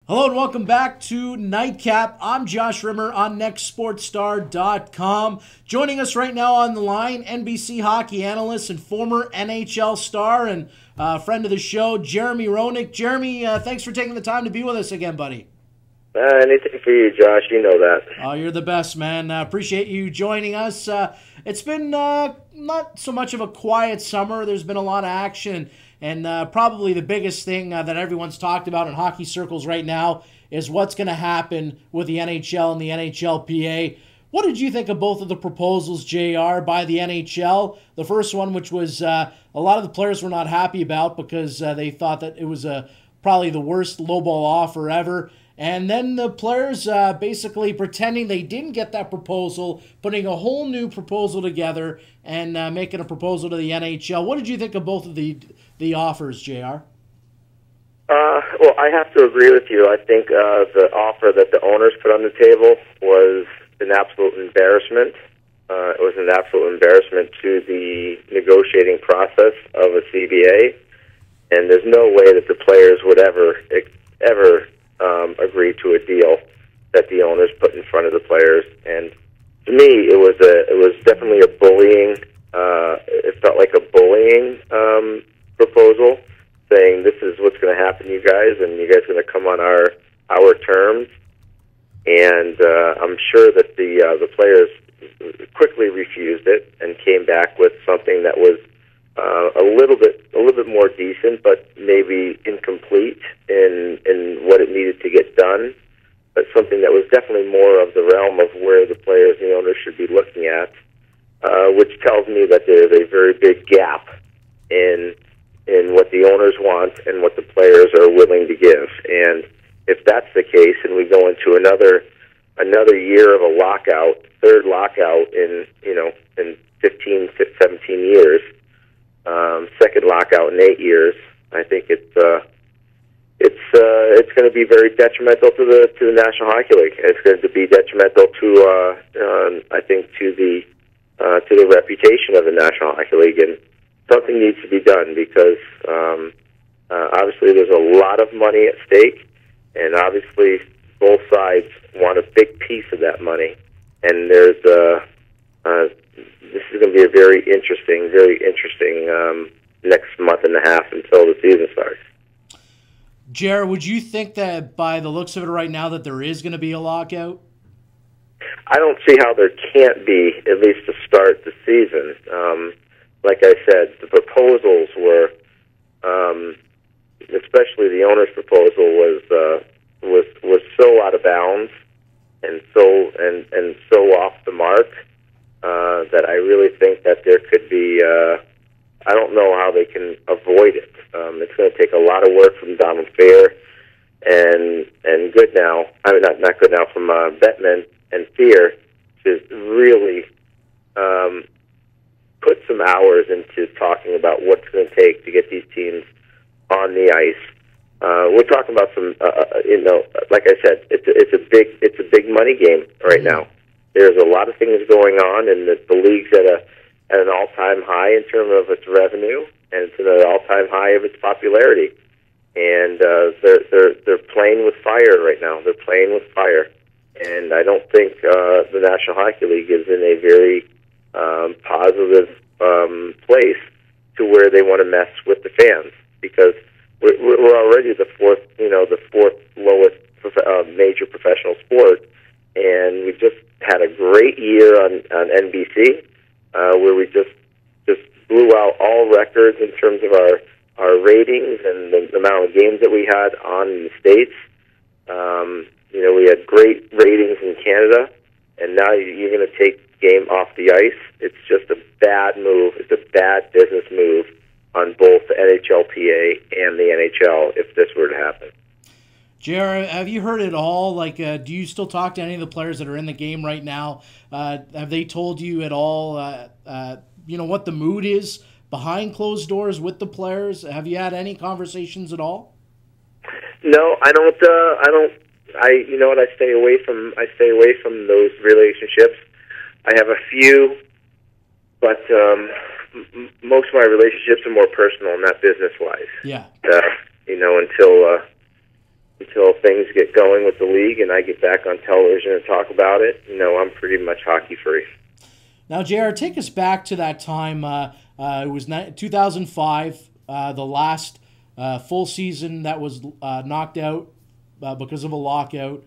Hello and welcome back to Nightcap. I'm Josh Rimmer on nextsportstar.com. Joining us right now on the line, NBC hockey analyst and former NHL star and friend of the show, Jeremy Roenick. Jeremy, thanks for taking the time to be with us again, buddy. Anything for you, Josh. You know that. Oh, you're the best, man. Appreciate you joining us. It's been not so much of a quiet summer. There's been a lot of action. And probably the biggest thing that everyone's talked about in hockey circles right now is what's going to happen with the NHL and the NHLPA. What did you think of both of the proposals, JR, by the NHL? The first one, which was a lot of the players were not happy about because they thought that it was probably the worst lowball offer ever. And then the players basically pretending they didn't get that proposal, putting a whole new proposal together and making a proposal to the NHL. What did you think of both of the offers, JR? Well, I have to agree with you. I think the offer that the owners put on the table was an absolute embarrassment. It was an absolute embarrassment to the negotiating process of a CBA, and there's no way that the players would ever agree to a deal that the owners put in front of the players. And to me, it was definitely a bullying. It felt like a bullying proposal, saying this is what's going to happen, you guys, and you guys are going to come on our terms. And I'm sure that the players quickly refused it and came back with something that was a little bit more decent, but maybe incomplete in what it needed to get done. But something that was definitely more of the realm of where the players and the owners should be looking at, which tells me that there's a very big gap in what the owners want and what the players are willing to give. And if that's the case, and we go into another year of a lockout, third lockout in 15, 17 years, second lockout in 8 years, I think it's going to be very detrimental to the National Hockey League. It's going to be detrimental to I think to the reputation of the National Hockey League, and something needs to be done because obviously there's a lot of money at stake, and obviously both sides want a big piece of that money. And there's this is going to be a very interesting next month and a half until the season starts. Jared, would you think that by the looks of it right now that there is going to be a lockout? I don't see how there can't be, at least to start the season. Like I said, the proposals were, especially the owner's proposal, was so out of bounds and so off the mark that I really think that there could be. I don't know how they can avoid it. It's going to take a lot of work from Donald Fair and Goodnow. I mean, not Goodnow, from Bettman and Fear to really put some hours into talking about what's going to take to get these teams on the ice. We're talking about some, like I said, it's a big money game right now. There's a lot of things going on, and the league's at an all-time high in terms of its revenue, and it's at an all-time high of its popularity. And they're playing with fire right now. They're playing with fire, and I don't think the National Hockey League is in a very positive place to where they want to mess with the fans, because we're already the fourth lowest major professional sport, and we just had a great year on NBC. Where we just blew out all records in terms of our ratings and the amount of games that we had on in the States. We had great ratings in Canada, and now you're going to take the game off the ice. It's just a bad move. It's a bad business move on both the NHLPA and the NHL if this were to happen. JR, have you heard it all? Like, do you still talk to any of the players that are in the game right now? Have they told you at all, what the mood is behind closed doors with the players? Have you had any conversations at all? No, I don't. You know what? I stay away from those relationships. I have a few, but most of my relationships are more personal, not business wise. Yeah. until things get going with the league and I get back on television and talk about it, I'm pretty much hockey free. Now, JR, take us back to that time. It was 2005, the last full season that was knocked out because of a lockout.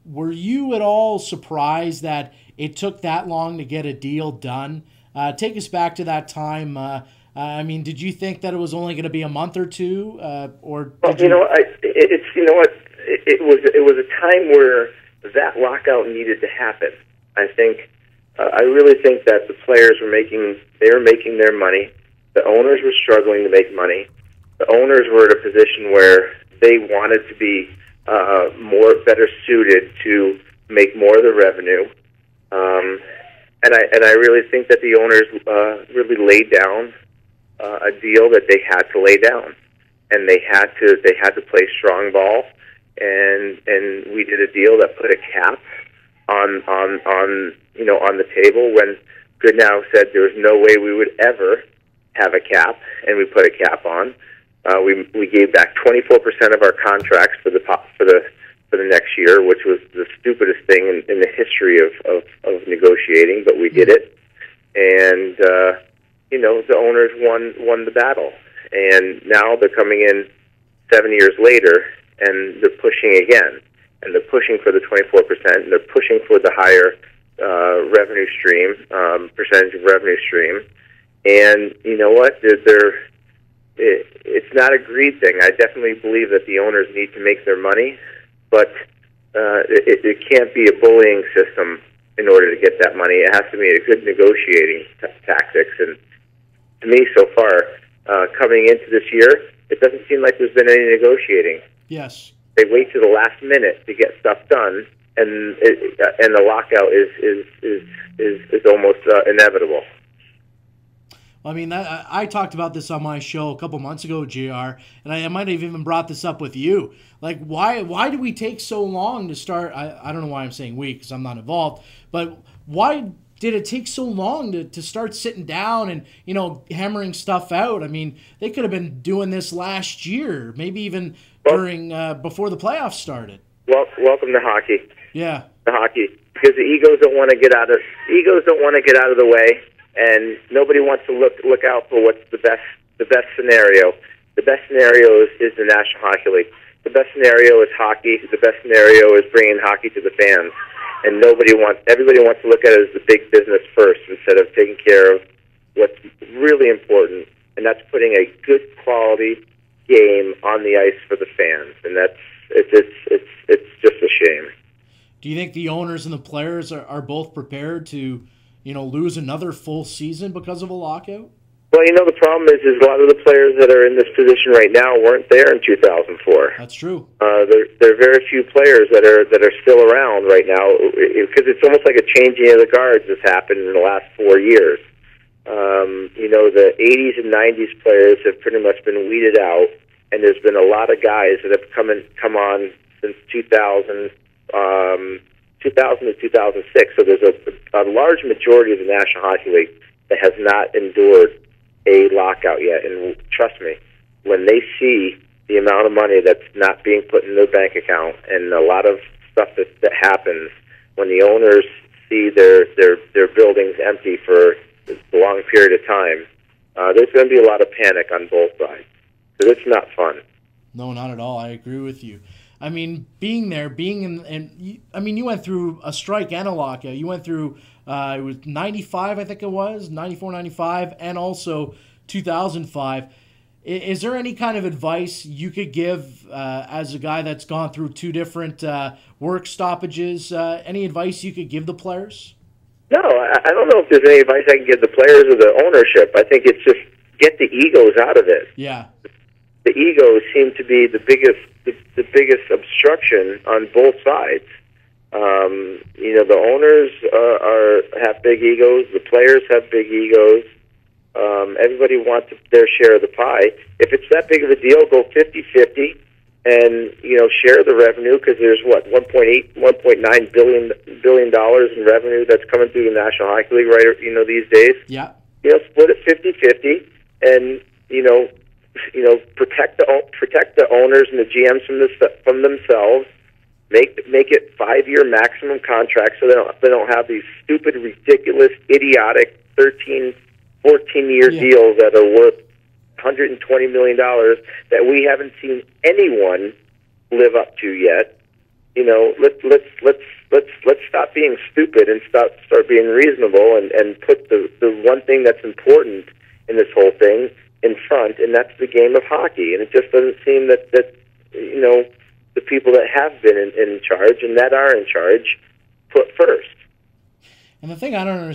Were you at all surprised that it took that long to get a deal done? Take us back to that time. Did you think that it was only going to be a month or two, or? Well, it was a time where that lockout needed to happen. I really think that the players were making their money. The owners were struggling to make money. The owners were in a position where they wanted to be better suited to make more of the revenue. And I really think that the owners really laid down a deal that they had to lay down, and they had to play strong ball, and we did a deal that put a cap on the table when Goodnow said there was no way we would ever have a cap, and we put a cap on. We gave back 24% of our contracts for the next year, which was the stupidest thing in the history of negotiating, but we did it. And the owners won the battle, and now they're coming in 7 years later, and they're pushing again, and they're pushing for the 24%, and they're pushing for the higher revenue stream, percentage of revenue stream. And you know what? It's not a greed thing. I definitely believe that the owners need to make their money, but it can't be a bullying system in order to get that money. It has to be a good negotiating tactics. And to me, so far, coming into this year, it doesn't seem like there's been any negotiating. Yes. They wait to the last minute to get stuff done, and the lockout is almost inevitable. I talked about this on my show a couple months ago, JR, and I might have even brought this up with you. Like, why do we take so long to start? I don't know why I'm saying we, because I'm not involved, but why did it take so long to start sitting down and, hammering stuff out? I mean, they could have been doing this last year, maybe even during before the playoffs started. Well, welcome to hockey. Yeah. The hockey, because the egos don't want to get out of the way. And nobody wants to look out for what's the best scenario. The best scenario is the National Hockey League. The best scenario is hockey. The best scenario is bringing hockey to the fans. And everybody wants to look at it as the big business first instead of taking care of what's really important, and that's putting a good quality game on the ice for the fans. And it's just a shame. Do you think the owners and the players are both prepared to lose another full season because of a lockout? Well, the problem is a lot of the players that are in this position right now weren't there in 2004. That's true. There are very few players that are still around right now, because it's almost like a changing of the guards has happened in the last 4 years. The 80s and 90s players have pretty much been weeded out, and there's been a lot of guys that have come on since 2000 to 2006. So there's a large majority of the National Hockey League that has not endured a lockout yet. And trust me, when they see the amount of money that's not being put in their bank account and a lot of stuff that happens when the owners see their buildings empty for a long period of time, there's going to be a lot of panic on both sides. Because it's not fun. No, not at all. I agree with you. I mean, being there, you went through a strike and a lockout. You went through, it was 95, I think it was, 94, 95, and also 2005. Is there any kind of advice you could give as a guy that's gone through two different work stoppages? Any advice you could give the players? No, I don't know if there's any advice I can give the players or the ownership. I think it's just get the egos out of it. Yeah. The egos seem to be the biggest obstruction on both sides. The owners have big egos. The players have big egos. Everybody wants their share of the pie. If it's that big of a deal, go 50-50 and share the revenue, because there's $1.9 billion in revenue that's coming through the National Hockey League these days. Yeah. Split it 50-50, and protect the owners and the GMs from themselves. Make it 5-year maximum contracts so they don't have these stupid, ridiculous, idiotic 13, 14-year deals that are worth $120 million that we haven't seen anyone live up to yet. Let's stop being stupid and start being reasonable and put the one thing that's important in this whole thing in front, and that's the game of hockey. And it just doesn't seem that the people that have been in charge and that are in charge put first. And the thing I don't understand